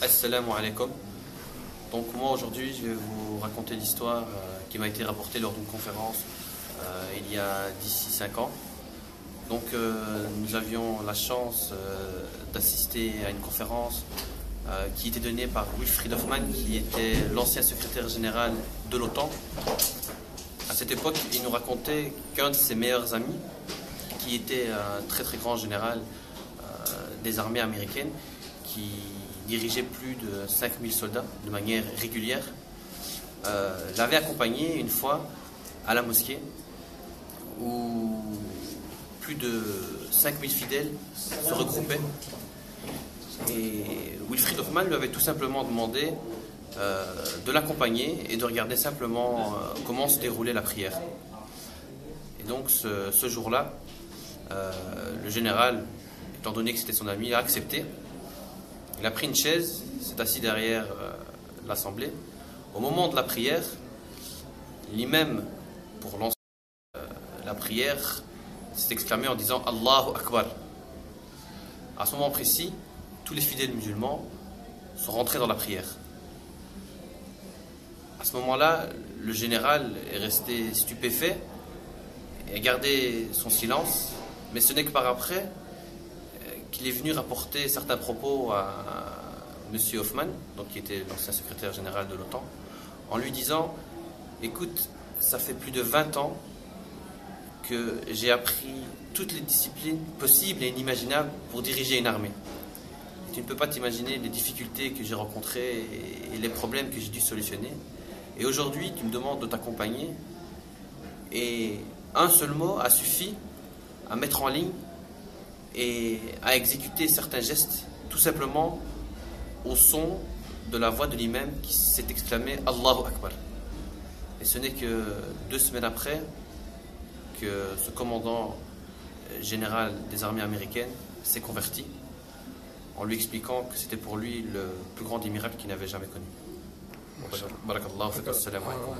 Assalamu alaikum. Donc moi aujourd'hui je vais vous raconter l'histoire qui m'a été rapportée lors d'une conférence il y a d'ici 5 ans. Donc nous avions la chance d'assister à une conférence qui était donnée par Wilfried Hoffmann, qui était l'ancien secrétaire général de l'OTAN. À cette époque, il nous racontait qu'un de ses meilleurs amis, qui était un très très grand général des armées américaines, qui dirigeait plus de 5000 soldats de manière régulière, l'avait accompagné une fois à la mosquée où plus de 5000 fidèles se regroupaient. Et Wilfried Hoffmann lui avait tout simplement demandé de l'accompagner et de regarder simplement comment se déroulait la prière. Et donc ce jour-là, le général, étant donné que c'était son ami, a accepté. Il a pris une chaise, s'est assis derrière l'assemblée. Au moment de la prière, l'imam, pour lancer la prière, s'est exclamé en disant Allahu Akbar. À ce moment précis, tous les fidèles musulmans sont rentrés dans la prière. À ce moment-là, le général est resté stupéfait et a gardé son silence, mais ce n'est que par après qu'il est venu rapporter certains propos à M. Hoffmann, donc qui était l'ancien secrétaire général de l'OTAN, en lui disant « Écoute, ça fait plus de 20 ans que j'ai appris toutes les disciplines possibles et inimaginables pour diriger une armée. Et tu ne peux pas t'imaginer les difficultés que j'ai rencontrées et les problèmes que j'ai dû solutionner. Et aujourd'hui, tu me demandes de t'accompagner. Et un seul mot a suffi à mettre en ligne et à exécuter certains gestes, tout simplement au son de la voix de l'imam qui s'est exclamé Allahu Akbar. Et ce n'est que 2 semaines après que ce commandant général des armées américaines s'est converti, en lui expliquant que c'était pour lui le plus grand des miracles qu'il n'avait jamais connu. Barakallahu fik, assalamu alaikum.